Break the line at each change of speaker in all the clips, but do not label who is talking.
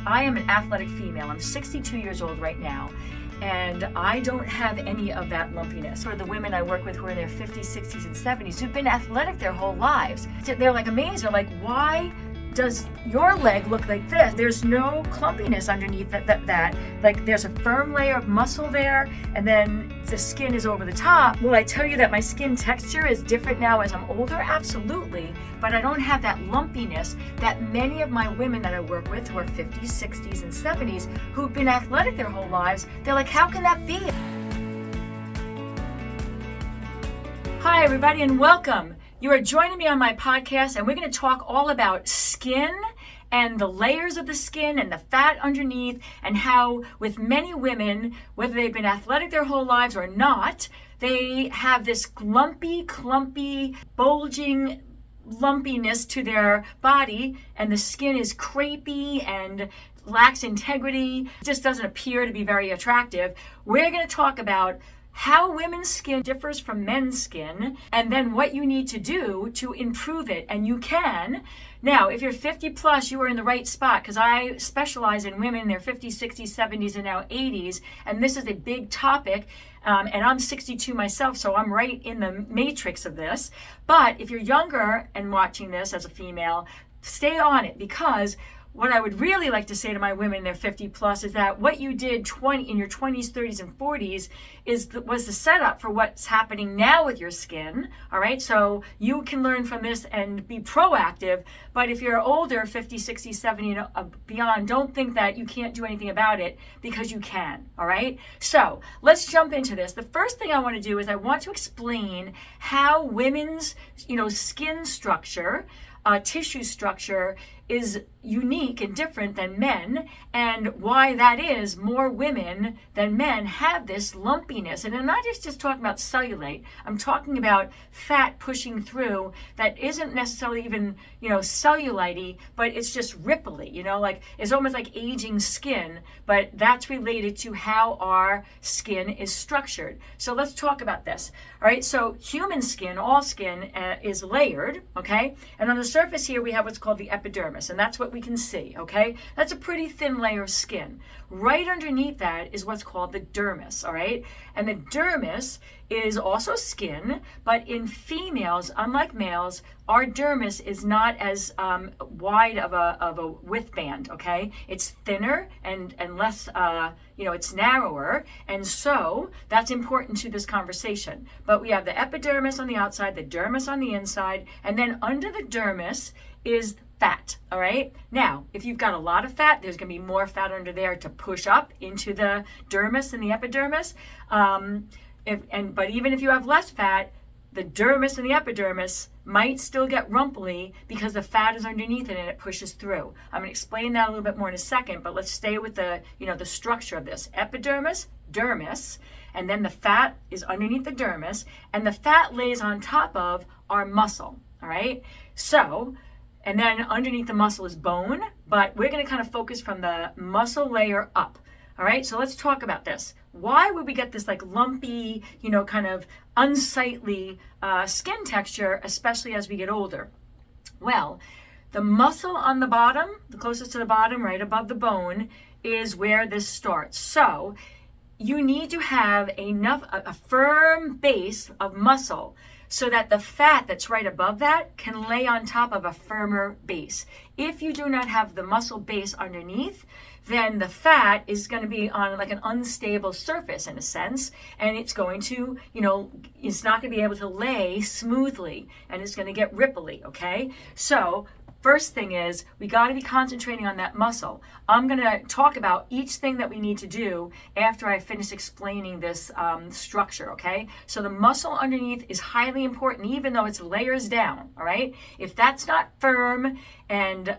I am an athletic female. I'm 62 years old right now, and I don't have any of that lumpiness. Or the women I work with who are in their 50s, 60s, and 70s who've been athletic their whole lives. They're like amazed. They're like, why does your leg look like this? There's no clumpiness underneath that. Like there's a firm layer of muscle there, and then the skin is over the top. Will I tell you that my skin texture is different now as I'm older? Absolutely. But I don't have that lumpiness that many of my women that I work with who are 50s, 60s, and 70s who've been athletic their whole lives, they're like, how can that be? Hi, everybody, and welcome. You are joining me on my podcast, and we're going to talk all about skin and the layers of the skin and the fat underneath, and how with many women, whether they've been athletic their whole lives or not, they have this lumpy, clumpy, bulging lumpiness to their body, and the skin is crepey and lacks integrity, just doesn't appear to be very attractive. We're going to talk about how women's skin differs from men's skin, and then what you need to do to improve it, and you can. Now, if you're 50 plus, you are in the right spot, because I specialize in women in their 50s, 60s, 70s, and now 80s, and this is a big topic, and I'm 62 myself, so I'm right in the matrix of this. But if you're younger and watching this as a female, stay on it, because what I would really like to say to my women, they're 50 plus, is that what you did in your 20s, 30s, and 40s was the setup for what's happening now with your skin. All right, so you can learn from this and be proactive. But if you're older, 50, 60, 70, and beyond, don't think that you can't do anything about it, because you can. All right, so let's jump into this. The first thing I want to do is I want to explain how women's, skin structure, tissue structure is unique and different than men, and why that is more women than men have this lumpiness. And I'm not just talking about cellulite. I'm talking about fat pushing through that isn't necessarily even, cellulite-y, but it's just ripply, like it's almost like aging skin, but that's related to how our skin is structured. So let's talk about this. All right, so human skin, all skin is layered, okay? And on the surface here, we have what's called the epidermis, and that's what we can see, okay? That's a pretty thin layer of skin. Right underneath that is what's called the dermis, all right? And the dermis is also skin, but in females, unlike males, our dermis is not as wide of a width band, okay? It's thinner and less, it's narrower, and so that's important to this conversation. But we have the epidermis on the outside, the dermis on the inside, and then under the dermis is fat, all right? Now, if you've got a lot of fat, there's going to be more fat under there to push up into the dermis and the epidermis. But even if you have less fat, the dermis and the epidermis might still get rumply because the fat is underneath it and it pushes through. I'm going to explain that a little bit more in a second, but let's stay with the structure of this. Epidermis, dermis, and then the fat is underneath the dermis, and the fat lays on top of our muscle, all right? So, and then underneath the muscle is bone, but we're going to kind of focus from the muscle layer up. All right, so let's talk about this. Why would we get this like lumpy, kind of unsightly skin texture, especially as we get older? Well, the muscle on the bottom, the closest to the bottom, right above the bone, is where this starts. So you need to have a firm base of muscle so that the fat that's right above that can lay on top of a firmer base. If you do not have the muscle base underneath, then the fat is going to be on like an unstable surface in a sense, and it's going to, it's not going to be able to lay smoothly, and it's going to get ripply, okay? So first thing is we got to be concentrating on that muscle. I'm going to talk about each thing that we need to do after I finish explaining this structure, okay? So the muscle underneath is highly important, even though it's layers down, all right? If that's not firm and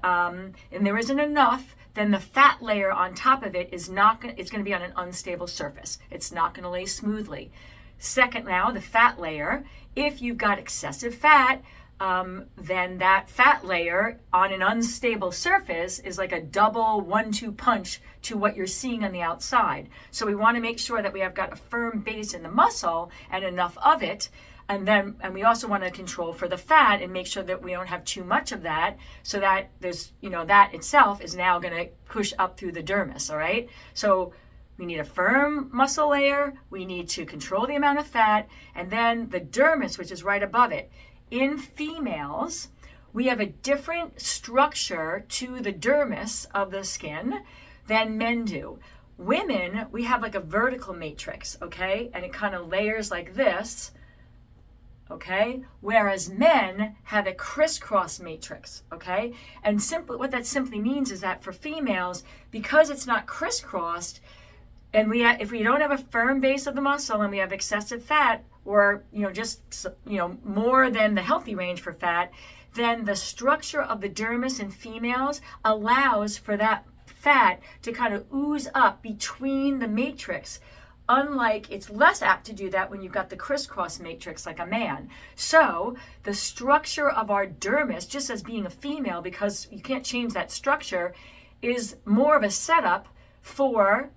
there isn't enough, then the fat layer on top of it is it's going to be on an unstable surface. It's not going to lay smoothly. Second, now the fat layer, if you've got excessive fat, then that fat layer on an unstable surface is like a double 1-2 punch to what you're seeing on the outside. So we want to make sure that we have got a firm base in the muscle and enough of it And we also want to control for the fat and make sure that we don't have too much of that, so that there's, that itself is now going to push up through the dermis, all right? So we need a firm muscle layer, we need to control the amount of fat, and then the dermis, which is right above it. In females, we have a different structure to the dermis of the skin than men do. Women, we have like a vertical matrix, okay? And it kind of layers like this, okay? Whereas men have a crisscross matrix, okay? And what that simply means is that for females, because it's not crisscrossed, and if we don't have a firm base of the muscle and we have excessive fat, or just more than the healthy range for fat, then the structure of the dermis in females allows for that fat to kind of ooze up between the matrix. Unlike, it's less apt to do that when you've got the crisscross matrix like a man. So the structure of our dermis, just as being a female, because you can't change that structure, is more of a setup for,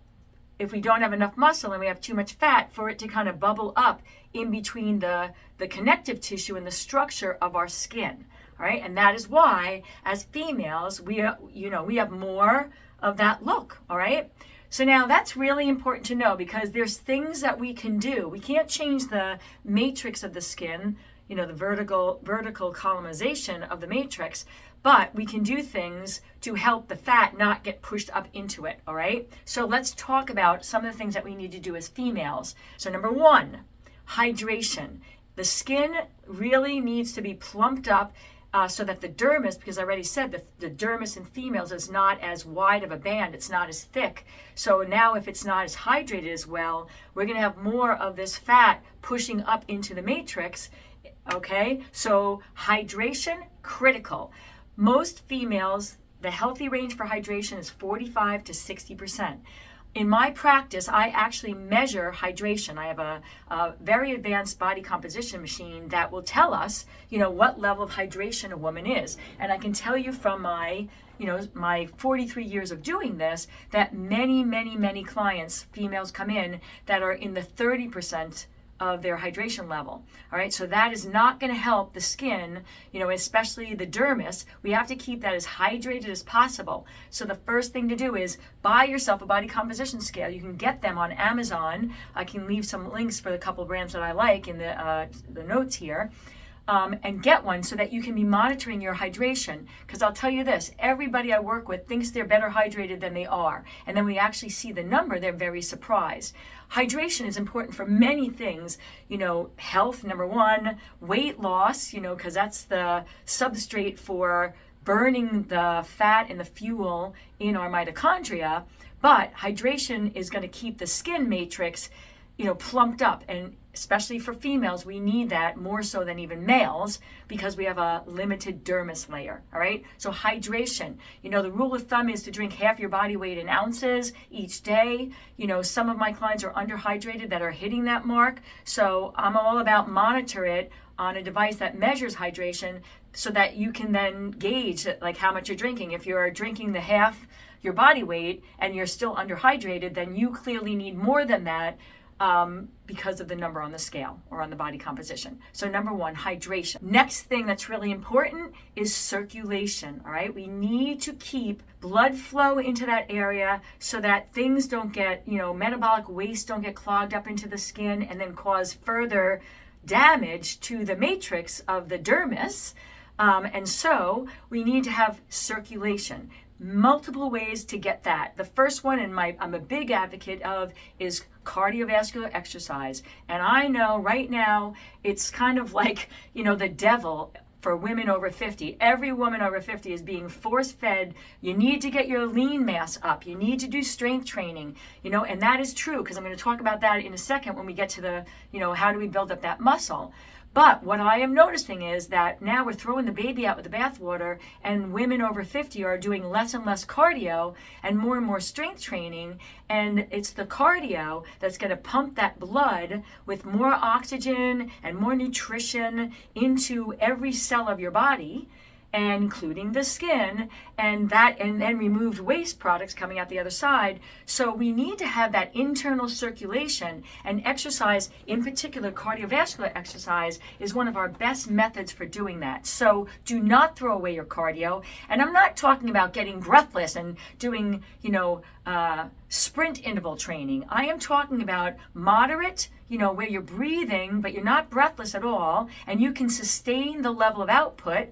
if we don't have enough muscle and we have too much fat, for it to kind of bubble up in between the connective tissue and the structure of our skin. All right, and that is why, as females, we have more of that look. All right, so now that's really important to know, because there's things that we can do. We can't change the matrix of the skin, the vertical columnization of the matrix, but we can do things to help the fat not get pushed up into it. All right, so let's talk about some of the things that we need to do as females. So number one, hydration. The skin really needs to be plumped up, so that the dermis, because I already said the dermis in females is not as wide of a band, it's not as thick. So now if it's not as hydrated as well, we're going to have more of this fat pushing up into the matrix. Okay, so hydration, critical. Most females, the healthy range for hydration is 45 to 60%. In my practice, I actually measure hydration. I have a very advanced body composition machine that will tell us, what level of hydration a woman is. And I can tell you from my 43 years of doing this, that many clients, females, come in that are in the 30% of their hydration level. All right, so that is not going to help the skin, especially the dermis. We have to keep that as hydrated as possible. So the first thing to do is buy yourself a body composition scale. You can get them on Amazon. I can leave some links for the couple brands that I like in the notes here. And get one so that you can be monitoring your hydration. Because I'll tell you this, everybody I work with thinks they're better hydrated than they are. And then we actually see the number, they're very surprised. Hydration is important for many things, health, number one, weight loss, because that's the substrate for burning the fat and the fuel in our mitochondria. But hydration is going to keep the skin matrix, plumped up. And especially for females, we need that more so than even males, because we have a limited dermis layer. All right, so hydration, the rule of thumb is to drink half your body weight in ounces each day. Some of my clients are underhydrated that are hitting that mark, so I'm all about monitor it on a device that measures hydration, so that you can then gauge like how much you're drinking. If you're drinking the half your body weight and you're still underhydrated, then you clearly need more than that, because of the number on the scale or on the body composition. So number one, hydration. Next thing that's really important is circulation. All right, we need to keep blood flow into that area so that things don't get, metabolic waste don't get clogged up into the skin and then cause further damage to the matrix of the dermis. And so we need to have circulation. Multiple ways to get that. The first one, and I'm a big advocate of, is cardiovascular exercise. And I know right now it's kind of like, the devil for women over 50. Every woman over 50 is being force-fed. You need to get your lean mass up. You need to do strength training, and that is true, because I'm going to talk about that in a second when we get to the, how do we build up that muscle. But what I am noticing is that now we're throwing the baby out with the bathwater, and women over 50 are doing less and less cardio and more strength training. And it's the cardio that's going to pump that blood with more oxygen and more nutrition into every cell of your body. and including the skin, and then removed waste products coming out the other side. So we need to have that internal circulation, and exercise, in particular cardiovascular exercise, is one of our best methods for doing that. So do not throw away your cardio. And I'm not talking about getting breathless and doing, sprint interval training. I am talking about moderate, where you're breathing, but you're not breathless at all, and you can sustain the level of output,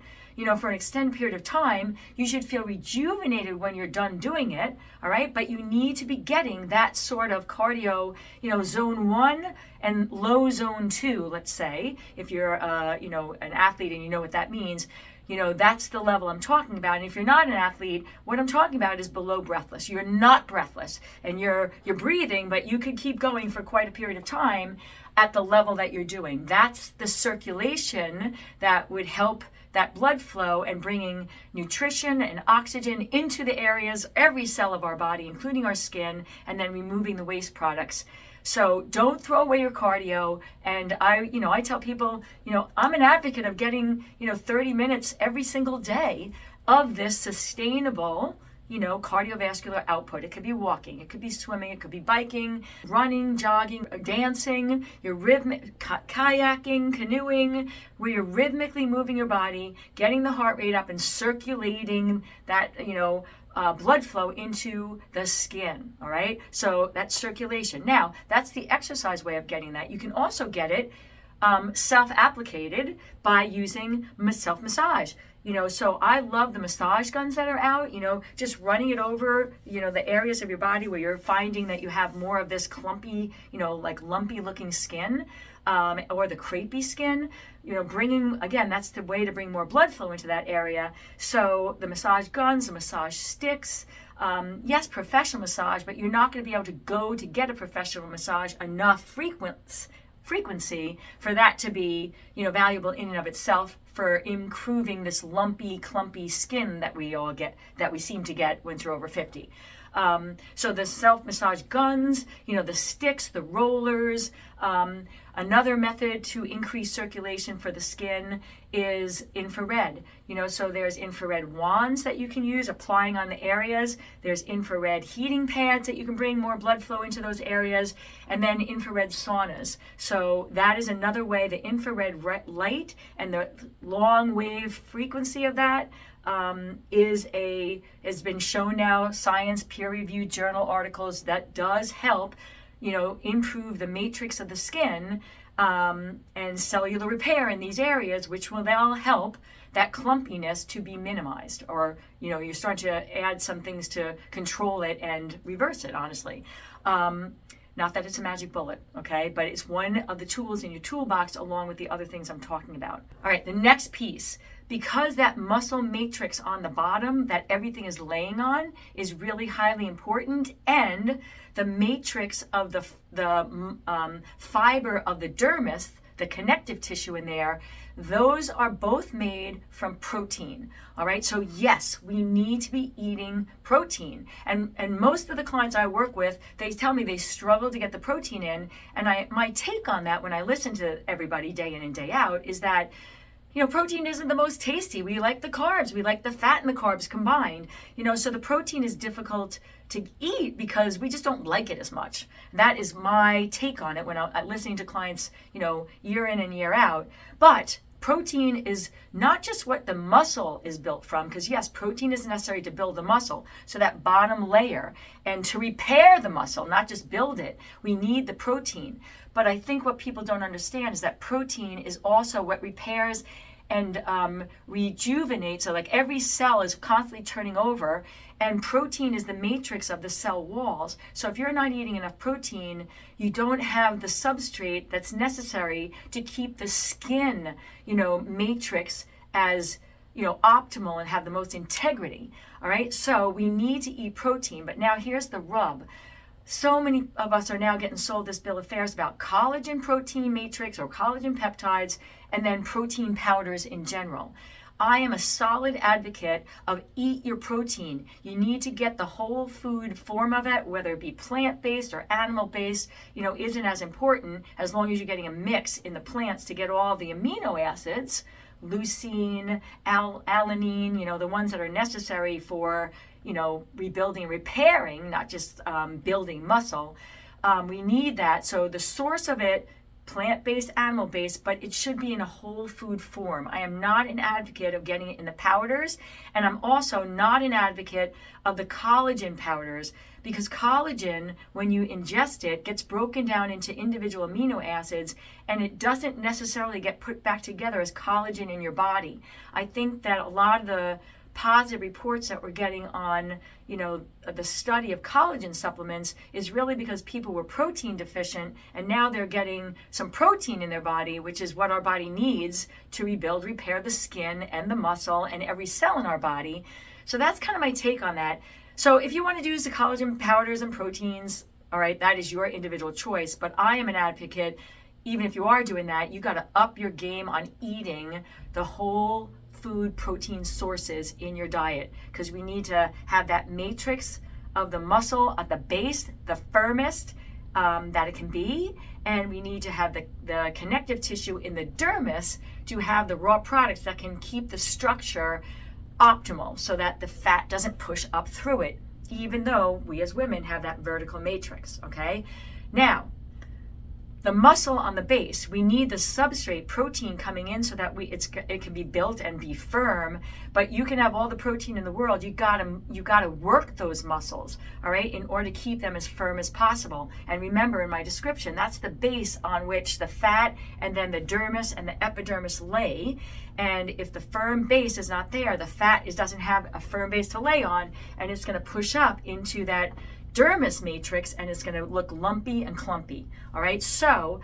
for an extended period of time. You should feel rejuvenated when you're done doing it, all right? But you need to be getting that sort of cardio, zone 1 and low zone 2, let's say, if you're, an athlete and you know what that means. That's the level I'm talking about. And if you're not an athlete, what I'm talking about is below breathless. You're not breathless, and you're breathing, but you could keep going for quite a period of time at the level that you're doing. That's the circulation that would help that blood flow and bringing nutrition and oxygen into the areas, every cell of our body, including our skin, and then removing the waste products. So don't throw away your cardio. And I tell people, I'm an advocate of getting, 30 minutes every single day of this sustainable, cardiovascular output. It could be walking, it could be swimming, it could be biking, running, jogging, dancing, your rhythmic kayaking, canoeing, where you're rhythmically moving your body, getting the heart rate up and circulating that, blood flow into the skin, all right? So that's circulation. Now, that's the exercise way of getting that. You can also get it self-applicated by using self-massage. So I love the massage guns that are out, just running it over, the areas of your body where you're finding that you have more of this clumpy, like lumpy looking skin, or the crepey skin, bringing, again, that's the way to bring more blood flow into that area. So the massage guns, the massage sticks, yes, professional massage, but you're not going to be able to go to get a professional massage enough frequency for that to be, valuable in and of itself for improving this lumpy, clumpy skin that we all get, that we seem to get once you're over 50. So the self-massage guns, the sticks, the rollers. Another method to increase circulation for the skin is infrared. So there's infrared wands that you can use, applying on the areas. There's infrared heating pads that you can bring more blood flow into those areas, and then infrared saunas. So that is another way. The infrared light and the long wave frequency of that has been shown now, science peer-reviewed journal articles, that does help, improve the matrix of the skin and cellular repair in these areas, which will now help that clumpiness to be minimized, or you're starting to add some things to control it and reverse it, honestly. Not that it's a magic bullet, okay, but it's one of the tools in your toolbox along with the other things I'm talking about. All right, the next piece, because that muscle matrix on the bottom that everything is laying on is really highly important, and the matrix of the fiber of the dermis, the connective tissue in there, those are both made from protein. All right, so yes, we need to be eating protein. And most of the clients I work with, they tell me they struggle to get the protein in. And my take on that, when I listen to everybody day in and day out, is that protein isn't the most tasty. We like the carbs. We like the fat and the carbs combined. So the protein is difficult to eat because we just don't like it as much. That is my take on it when I'm listening to clients, year in and year out. But protein is not just what the muscle is built from, because yes, protein is necessary to build the muscle. So that bottom layer, and to repair the muscle, not just build it, we need the protein. But I think what people don't understand is that protein is also what repairs and rejuvenates. So like every cell is constantly turning over, and protein is the matrix of the cell walls. So if you're not eating enough protein, you don't have the substrate that's necessary to keep the skin, matrix as, optimal and have the most integrity. All right, so we need to eat protein. But now here's the rub. So many of us are now getting sold this bill of fare about collagen protein matrix or collagen peptides, and then protein powders in general. I am a solid advocate of eat your protein. You need to get the whole food form of it, whether it be plant-based or animal-based, isn't as important as long as you're getting a mix in the plants to get all the amino acids, leucine, alanine, the ones that are necessary for, rebuilding and repairing, not just building muscle. We need that. So the source of it, plant-based, animal-based, but it should be in a whole food form. I am not an advocate of getting it in the powders, and I'm also not an advocate of the collagen powders, because collagen, when you ingest it, gets broken down into individual amino acids, and it doesn't necessarily get put back together as collagen in your body. I think that a lot of the positive reports that we're getting on, the study of collagen supplements is really because people were protein deficient, and now they're getting some protein in their body, which is what our body needs to rebuild, repair the skin and the muscle and every cell in our body. So that's kind of my take on that. So if you want to use the collagen powders and proteins, all right, that is your individual choice. But I am an advocate, even if you are doing that, you got to up your game on eating the whole food protein sources in your diet, because we need to have that matrix of the muscle at the base, the firmest that it can be, and we need to have the connective tissue in the dermis to have the raw products that can keep the structure optimal so that the fat doesn't push up through it, even though we as women have that vertical matrix. Okay, now the muscle on the base, we need the substrate protein coming in so that it can be built and be firm. But you can have all the protein in the world. You gotta work those muscles, all right, in order to keep them as firm as possible. And remember, in my description, that's the base on which the fat and then the dermis and the epidermis lay. And if the firm base is not there, the fat doesn't have a firm base to lay on, and it's going to push up into that dermis matrix, and it's going to look lumpy and clumpy. All right, so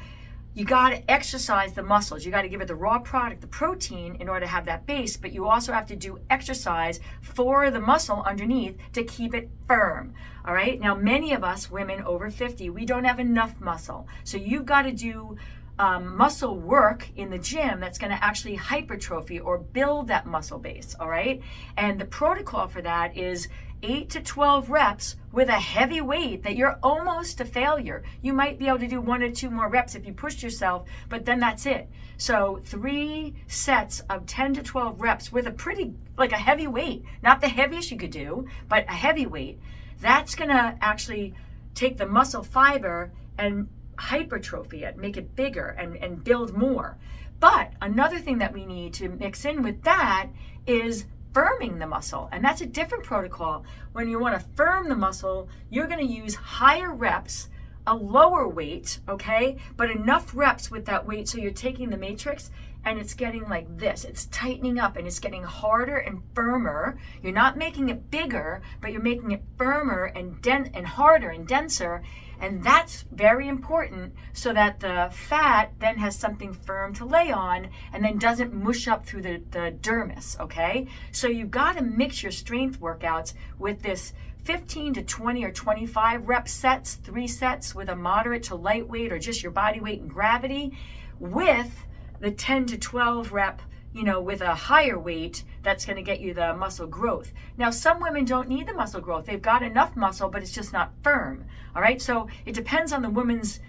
you got to exercise the muscles. You got to give it the raw product, the protein, in order to have that base, but you also have to do exercise for the muscle underneath to keep it firm. All right, now many of us women over 50, we don't have enough muscle, so you've got to do muscle work in the gym that's going to actually hypertrophy or build that muscle base. All right, and the protocol for that is 8 to 12 reps with a heavy weight that you're almost to failure. You might be able to do 1 or 2 more reps if you pushed yourself, but then that's it. So 3 sets of 10 to 12 reps with a heavy weight, not the heaviest you could do, but a heavy weight. That's gonna actually take the muscle fiber and hypertrophy it, make it bigger and build more. But another thing that we need to mix in with that is firming the muscle, and that's a different protocol. When you want to firm the muscle, you're going to use higher reps, a lower weight, okay, but enough reps with that weight so you're taking the matrix and it's getting like this. It's tightening up and it's getting harder and firmer. You're not making it bigger, but you're making it firmer and harder and denser. And that's very important so that the fat then has something firm to lay on and then doesn't mush up through the dermis, okay? So you've got to mix your strength workouts with this 15 to 20 or 25 rep sets, 3 sets with a moderate to lightweight or just your body weight and gravity, with the 10 to 12 rep, with a higher weight that's going to get you the muscle growth. Now, some women don't need the muscle growth. They've got enough muscle, but it's just not firm. All right. So it depends on the woman's,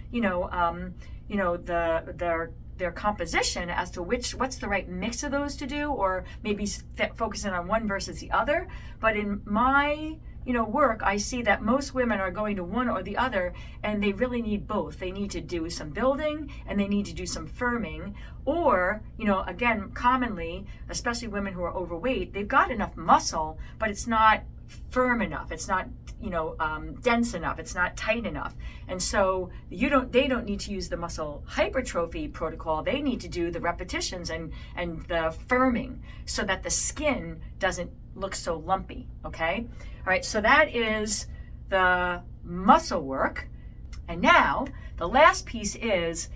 their composition as to what's the right mix of those to do, or maybe focusing on one versus the other. But in my work, I see that most women are going to one or the other, and they really need both. They need to do some building and they need to do some firming. Or, again, commonly, especially women who are overweight, they've got enough muscle, but it's not firm enough. It's not, dense enough. It's not tight enough. And so they don't need to use the muscle hypertrophy protocol. They need to do the repetitions and the firming so that the skin doesn't look so lumpy. Okay. All right. So that is the muscle work. And now the last piece is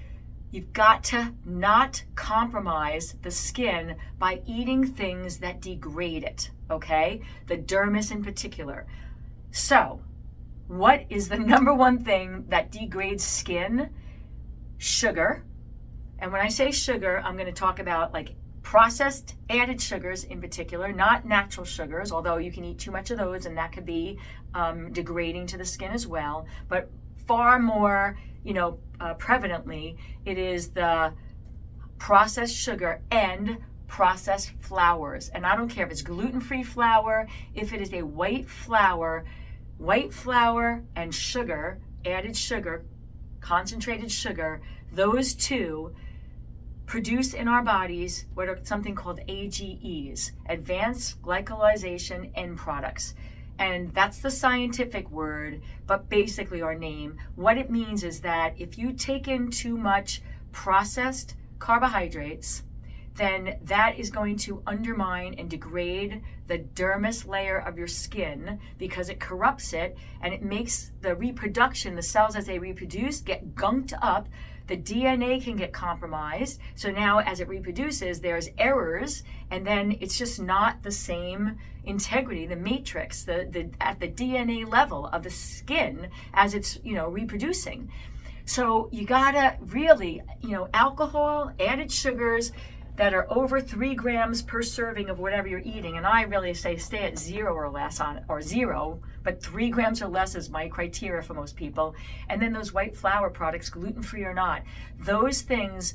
you've got to not compromise the skin by eating things that degrade it, okay? The dermis in particular. So, what is the number one thing that degrades skin? Sugar. And when I say sugar, I'm going to talk about like processed added sugars in particular, not natural sugars, although you can eat too much of those and that could be degrading to the skin as well. But far more, prevalently, it is the processed sugar and processed flours. And I don't care if it's gluten-free flour, if it is a white flour and sugar, added sugar, concentrated sugar, those two produce in our bodies what are something called AGEs, advanced glycolization end products. And that's the scientific word, but basically our name. What it means is that if you take in too much processed carbohydrates, then that is going to undermine and degrade the dermis layer of your skin because it corrupts it, and it makes the reproduction, the cells as they reproduce, get gunked up. The DNA can get compromised. So now as it reproduces, there's errors, and then it's just not the same integrity, the matrix, at the DNA level of the skin as it's, reproducing. So you gotta really, alcohol, added sugars that are over 3 grams per serving of whatever you're eating. And I really say stay at 0 or less or 0, but 3 grams or less is my criteria for most people. And then those white flour products, gluten-free or not, those things,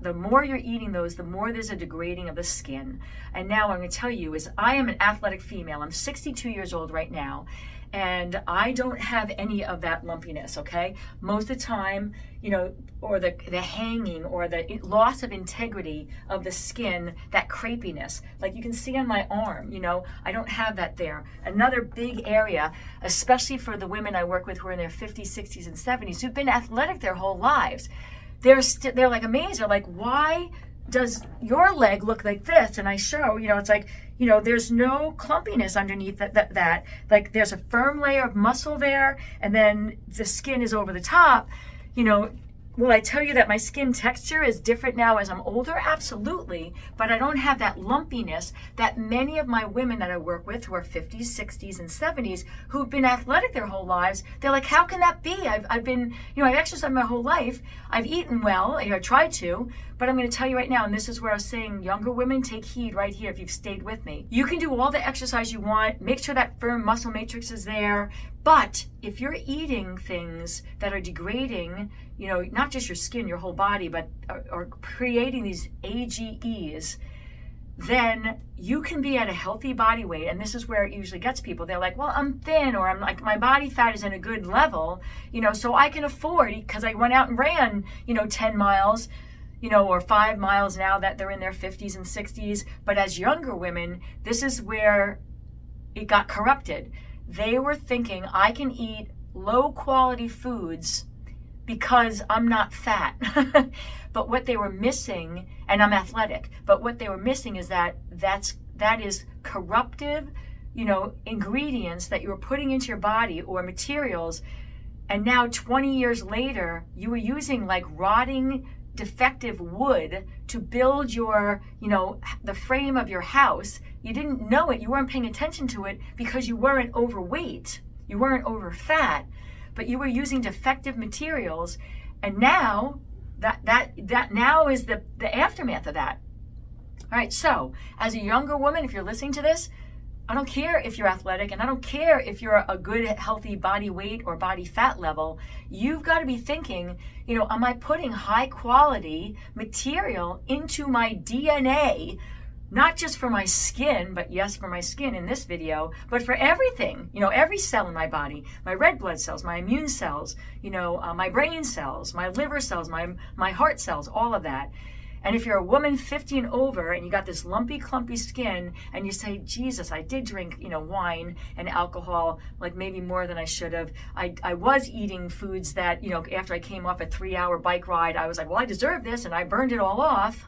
the more you're eating those, the more there's a degrading of the skin. And now what I'm gonna tell you is I am an athletic female. I'm 62 years old right now. And I don't have any of that lumpiness, okay? Most of the time, or the hanging or the loss of integrity of the skin, that crepiness. Like you can see on my arm, I don't have that there. Another big area, especially for the women I work with who are in their 50s, 60s, and 70s, who've been athletic their whole lives. They're like amazed. They're like, why does your leg look like this? And I show, it's like, there's no clumpiness underneath that. Like there's a firm layer of muscle there, and then the skin is over the top. Will I tell you that my skin texture is different now as I'm older? Absolutely. But I don't have that lumpiness that many of my women that I work with who are 50s, 60s, and 70s who've been athletic their whole lives, they're like, how can that be? I've been, I've exercised my whole life. I've eaten well, I tried to, but I'm going to tell you right now, and this is where I was saying, younger women, take heed right here if you've stayed with me. You can do all the exercise you want, make sure that firm muscle matrix is there, but if you're eating things that are degrading, not just your skin, your whole body, but are creating these AGEs, then you can be at a healthy body weight. And this is where it usually gets people. They're like, well, I'm thin, or I'm like, my body fat is in a good level, so I can afford, because I went out and ran, 10 miles, or 5 miles now that they're in their 50s and 60s. But as younger women, this is where it got corrupted. They were thinking, I can eat low quality foods because I'm not fat. But what they were missing, and I'm athletic, but what they were missing is that is corruptive, ingredients that you were putting into your body or materials. And now 20 years later, you were using like rotting, defective wood to build your, the frame of your house. You didn't know it. You weren't paying attention to it because you weren't overweight. You weren't over fat, but you were using defective materials. And now that now is the aftermath of that. All right. So as a younger woman, if you're listening to this, I don't care if you're athletic, and I don't care if you're a good, healthy body weight or body fat level. You've got to be thinking, am I putting high quality material into my DNA, not just for my skin, but yes, for my skin in this video, but for everything, every cell in my body, my red blood cells, my immune cells, my brain cells, my liver cells, my heart cells, all of that. And if you're a woman 50 and over and you got this lumpy, clumpy skin and you say, Jesus, I did drink, wine and alcohol, like maybe more than I should have. I was eating foods that, after I came off a 3-hour bike ride, I was like, well, I deserve this, and I burned it all off.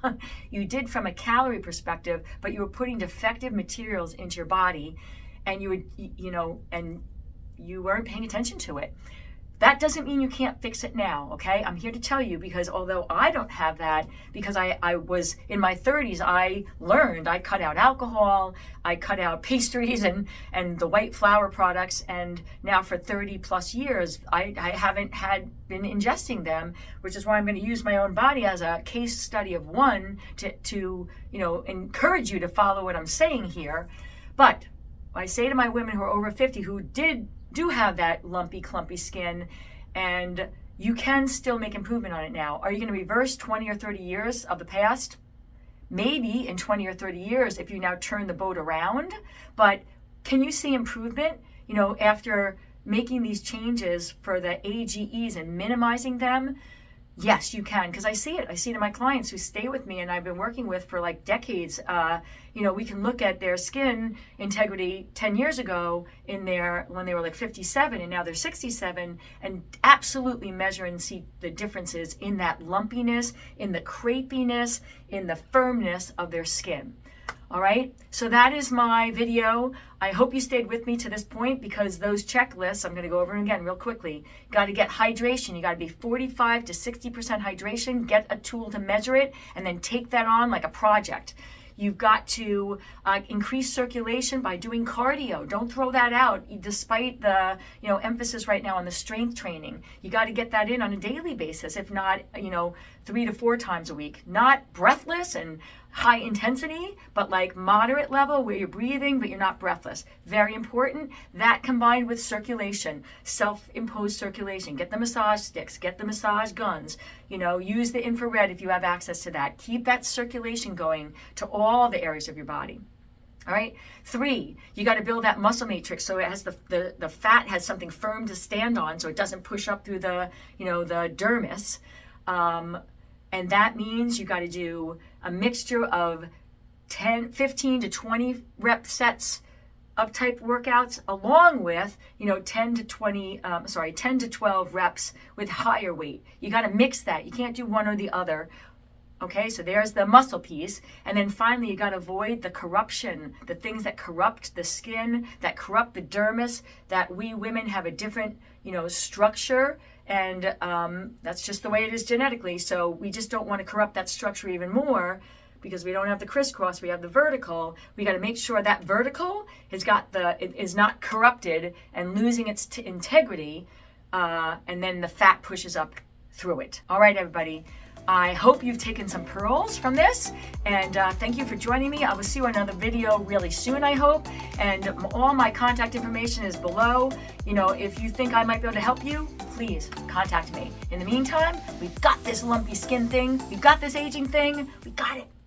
You did from a calorie perspective, but you were putting defective materials into your body, and you would, and you weren't paying attention to it. That doesn't mean you can't fix it now, okay? I'm here to tell you, because although I don't have that, because I was in my 30s, I learned, I cut out alcohol, I cut out pastries and the white flour products, and now for 30 plus years, I haven't been ingesting them, which is why I'm going to use my own body as a case study of one to encourage you to follow what I'm saying here. But I say to my women who are over 50 who do have that lumpy, clumpy skin, and you can still make improvement on it now. Are you going to reverse 20 or 30 years of the past? maybe in 20 or 30 years if you now turn the boat around. But can you see improvement, after making these changes for the AGEs and minimizing them? Yes, you can, because I see it. I see it in my clients who stay with me and I've been working with for like decades. We can look at their skin integrity 10 years ago when they were like 57 and now they're 67, and absolutely measure and see the differences in that lumpiness, in the crepiness, in the firmness of their skin. All right, so that is my video. I hope you stayed with me to this point, because those checklists, I'm going to go over them again real quickly. Got to get hydration. You got to be 45 to 60% hydration. Get a tool to measure it, and then take that on like a project. You've got to increase circulation by doing cardio. Don't throw that out, despite the emphasis right now on the strength training. You got to get that in on a daily basis, if not 3 to 4 times a week. Not breathless and high intensity, but like moderate level where you're breathing but you're not breathless. Very important. That combined with circulation, self-imposed circulation. Get the massage sticks, get the massage guns, use the infrared if you have access to that. Keep that circulation going to all the areas of your body. All right. 3, you got to build that muscle matrix so it has the fat has something firm to stand on, so it doesn't push up through the the dermis. And that means you got to do a mixture of 15 to 20 rep sets of type workouts, along with 10 to 12 reps with higher weight. You got to mix that. You can't do one or the other. Okay, so there's the muscle piece. And then finally, you got to avoid the corruption, the things that corrupt the skin, that corrupt the dermis, that we women have a different, structure. And that's just the way it is genetically. So we just don't want to corrupt that structure even more, because we don't have the crisscross, we have the vertical. We got to make sure that vertical it is not corrupted and losing its integrity. And then the fat pushes up through it. All right, everybody. I hope you've taken some pearls from this, and thank you for joining me. I will see you in another video really soon, I hope, and all my contact information is below. If you think I might be able to help you, please contact me. In the meantime, we've got this lumpy skin thing, we've got this aging thing, we got it.